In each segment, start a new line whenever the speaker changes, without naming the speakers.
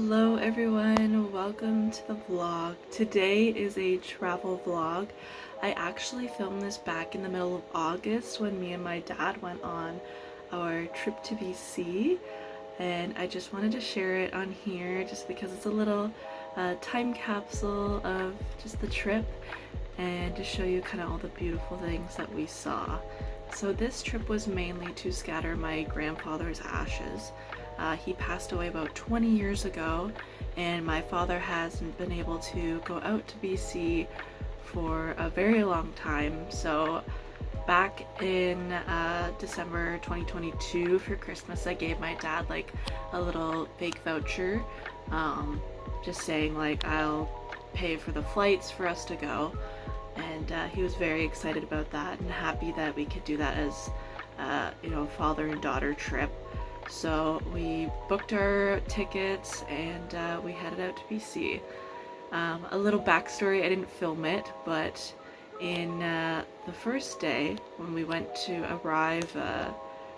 Hello everyone, welcome to the vlog. Today is a travel vlog. I actually filmed this back in the middle of August when me and my dad went on our trip to BC, and I just wanted to share it on here just because it's a little time capsule of just the trip and to show you kind of all the beautiful things that we saw. So this trip was mainly to scatter my grandfather's ashes. He passed away about 20 years ago, and my father hasn't been able to go out to BC for a very long time. So back in December 2022 for Christmas, I gave my dad like a little fake voucher, just saying like I'll pay for the flights for us to go, and he was very excited about that and happy that we could do that as a father and daughter trip. So we booked our tickets and we headed out to BC. A little backstory, I didn't film it, but in the first day when we went to arrive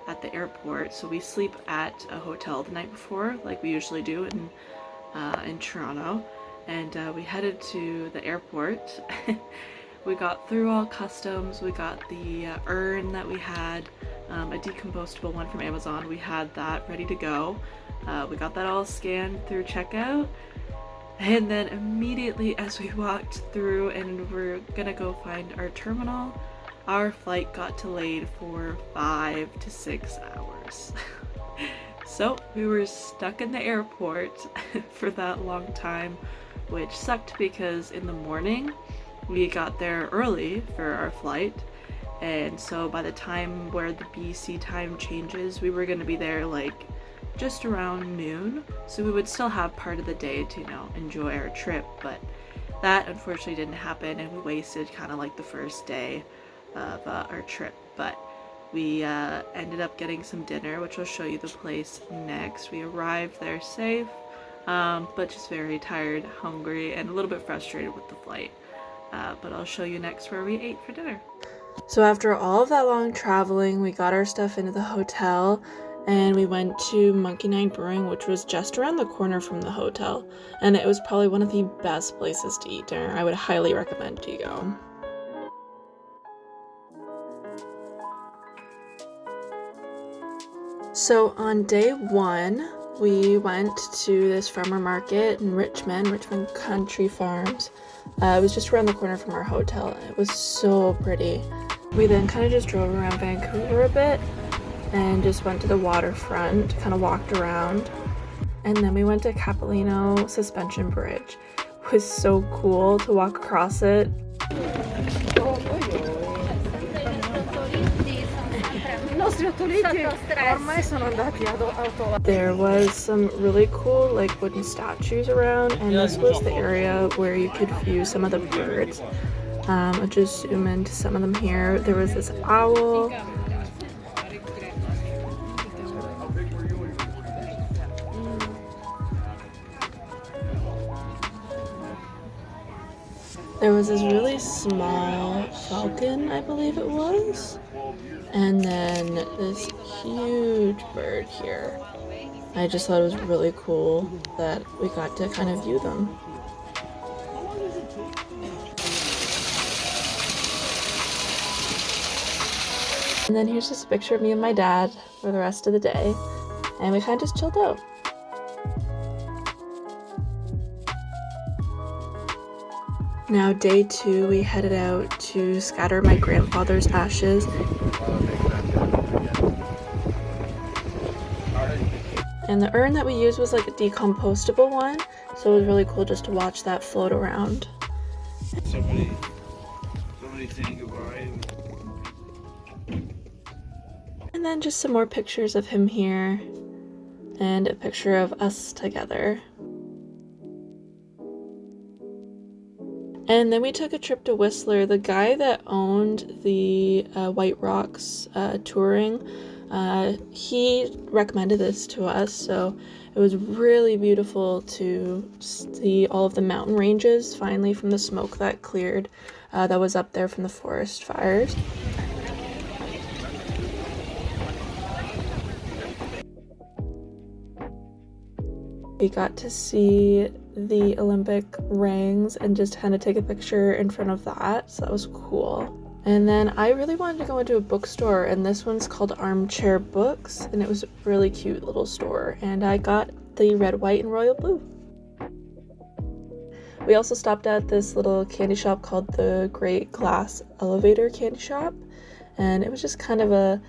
at the airport, so we sleep at a hotel the night before like we usually do in Toronto, and we headed to the airport. We got through all customs, we got the urn that we had, a decompostable one from Amazon. We had that ready to go. We got that all scanned through checkout, and then immediately as we walked through and we're gonna go find our terminal, our flight got delayed for 5 to 6 hours. So we were stuck in the airport for that long time, which sucked because in the morning we got there early for our flight, and so by the time where the BC time changes, we were going to be there like just around noon, so we would still have part of the day to enjoy our trip. But that unfortunately didn't happen, and we wasted kind of like the first day of our trip. But we ended up getting some dinner, which I'll show you the place next. We arrived there safe, but just very tired, hungry, and a little bit frustrated with the flight. But I'll show you next where we ate for dinner. So after all of that long traveling, we got our stuff into the hotel and we went to Monkey Nine Brewing, which was just around the corner from the hotel. And it was probably one of the best places to eat dinner. I would highly recommend you go. So on day one, we went to this farmer market in Richmond Country Farms. It was just around the corner from our hotel, and it was so pretty. We then kind of just drove around Vancouver a bit and just went to the waterfront, kind of walked around, and then we went to Capilano Suspension Bridge. It was so cool to walk across it. There was some really cool like wooden statues around, and this was the area where you could view some of the birds. I'll just zoom into some of them here. There was this owl. There was this really small falcon, I believe it was. And then this huge bird here. I just thought it was really cool that we got to kind of view them. And then here's just a picture of me and my dad for the rest of the day. And we kind of just chilled out. Now day two, we headed out to scatter my grandfather's ashes. And the urn that we used was like a decompostable one, so it was really cool just to watch that float around.
Somebody saying goodbye.
And then just some more pictures of him here, and a picture of us together. And then we took a trip to Whistler. The guy that owned the White Rocks touring, he recommended this to us, so it was really beautiful to see all of the mountain ranges finally from the smoke that cleared that was up there from the forest fires. We got to see the Olympic rings and just kind of take a picture in front of that, so that was cool. And then I really wanted to go into a bookstore, and this one's called Armchair Books, and it was a really cute little store, and I got the red, white, and royal blue. We also stopped at this little candy shop called the Great Glass Elevator Candy Shop, and it was just kind of a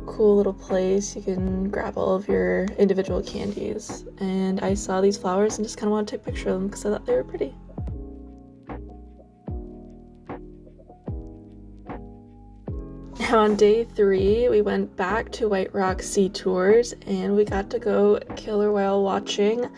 cool little place. You can grab all of your individual candies, and I saw these flowers and just kind of wanted to take a picture of them because I thought they were pretty. Now on day 3, we went back to White Rock Sea Tours, and we got to go killer whale watching.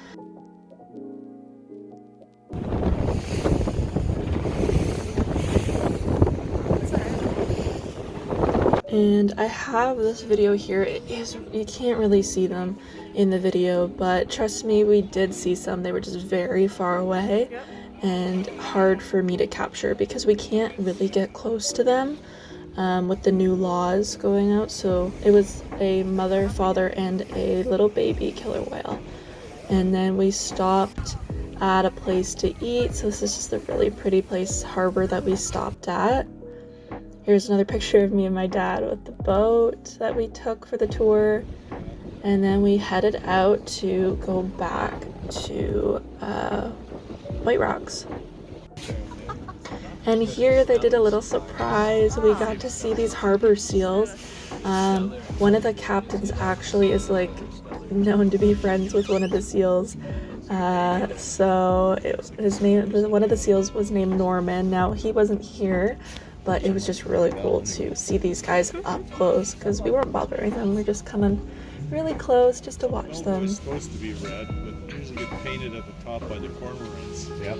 And I have this video here. You can't really see them in the video, but trust me, we did see some. They were just very far away and hard for me to capture because we can't really get close to them with the new laws going out. So it was a mother, father, and a little baby killer whale. And then we stopped at a place to eat. So this is just a really pretty place, harbor, that we stopped at. Here's another picture of me and my dad with the boat that we took for the tour. And then we headed out to go back to White Rocks. And here they did a little surprise. We got to see these harbor seals. One of the captains actually is like known to be friends with one of the seals. So his name, one of the seals was named Norman. Now he wasn't here, but it was just really cool to see these guys up close because we weren't bothering them. We were just coming really close just to watch them.
It was supposed to be red, but it get painted at the top by the cormorants. Yep.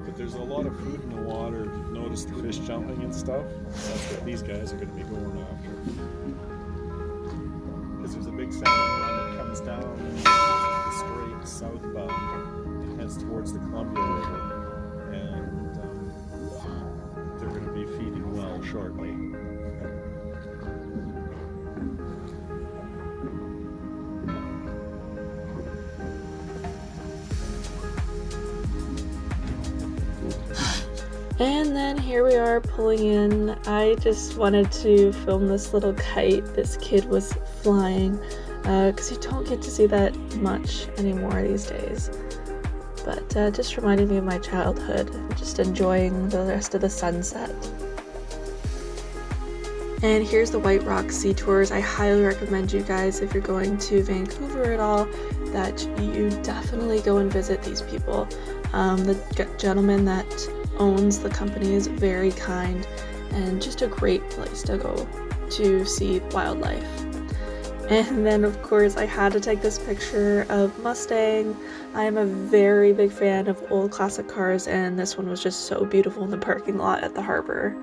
But there's a lot of food in the water. You've noticed the fish jumping and stuff. That's what these guys are going to be going after. Because there's a big salmon run that comes down the strait southbound and heads towards the Columbia River. And they're going to be feeding well shortly.
And then here we are pulling in. I just wanted to film this little kite this kid was flying because you don't get to see that much anymore these days. But just reminded me of my childhood and just enjoying the rest of the sunset. And here's the White Rock Sea Tours. I highly recommend you guys, if you're going to Vancouver at all, that you definitely go and visit these people. The gentleman that owns the company is very kind and just a great place to go to see wildlife. And then of course I had to take this picture of Mustang. I am a very big fan of old classic cars, and this one was just so beautiful in the parking lot at the harbor.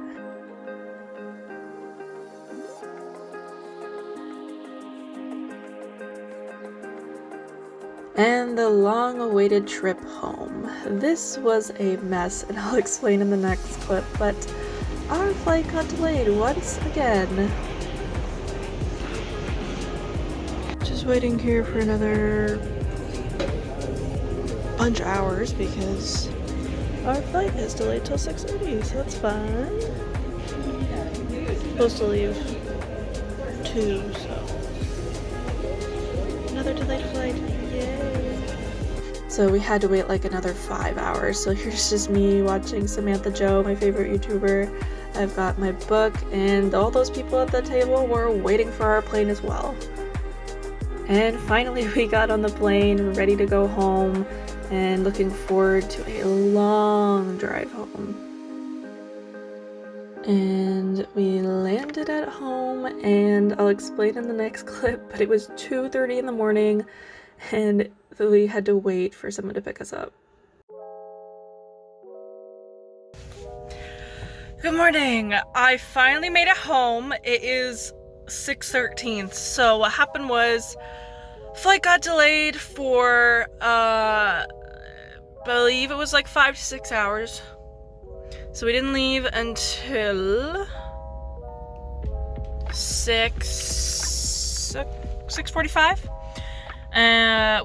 And the long-awaited trip home. This was a mess, and I'll explain in the next clip, but our flight got delayed once again. Just waiting here for another bunch of hours because our flight is delayed till 6:30, so that's fun. Supposed to leave 2, so another delayed flight. Yay! So we had to wait like another 5 hours. So here's just me watching Samantha Joe, my favorite YouTuber. I've got my book, and all those people at the table were waiting for our plane as well. And finally we got on the plane, ready to go home, and looking forward to a long drive home. And we landed at home, and I'll explain in the next clip, but it was 2:30 in the morning, and we had to wait for someone to pick us up. Good morning. I finally made it home. It is 6:13. So what happened was flight got delayed for I believe it was like 5 to 6 hours. So we didn't leave until 6:45.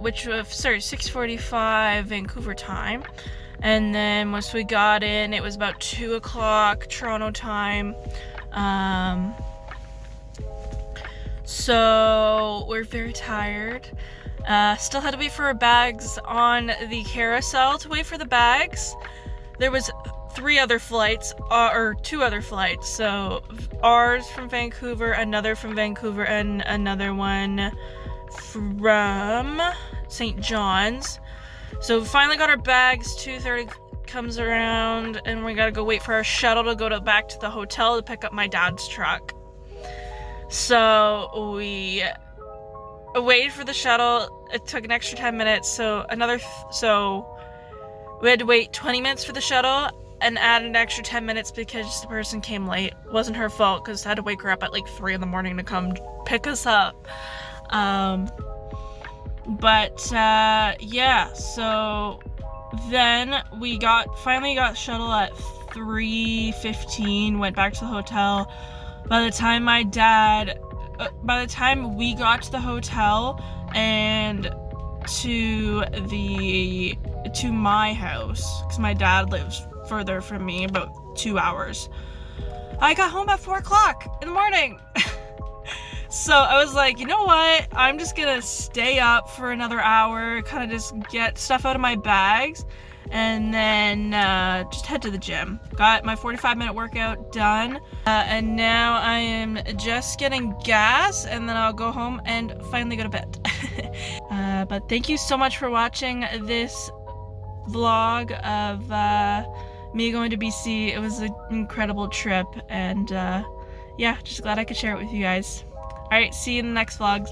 which was 6:45 Vancouver time. And then once we got in, it was about 2 o'clock Toronto time. So we're very tired. Still had to wait for our bags on the carousel to wait for the bags. There was 3 other flights, or 2 other flights. So ours from Vancouver, another from Vancouver, and another one from St. John's. So we finally got our bags. 2:30 comes around, and we gotta go wait for our shuttle to go back to the hotel to pick up my dad's truck. So we waited for the shuttle. It took an extra 10 minutes, so we had to wait 20 minutes for the shuttle and add an extra 10 minutes because the person came late. It wasn't her fault, because I had to wake her up at like 3 in the morning to come pick us up. Yeah, so then we finally got shuttle at 3:15, went back to the hotel. By the time we got to the hotel and to my house, because my dad lives further from me, about 2 hours, I got home at 4 o'clock in the morning. So I was like, you know what? I'm just gonna stay up for another hour, kind of just get stuff out of my bags, and then just head to the gym. Got my 45-minute workout done, and now I am just getting gas, and then I'll go home and finally go to bed. But thank you so much for watching this vlog of me going to BC. It was an incredible trip, and yeah, just glad I could share it with you guys. Alright, see you in the next vlogs.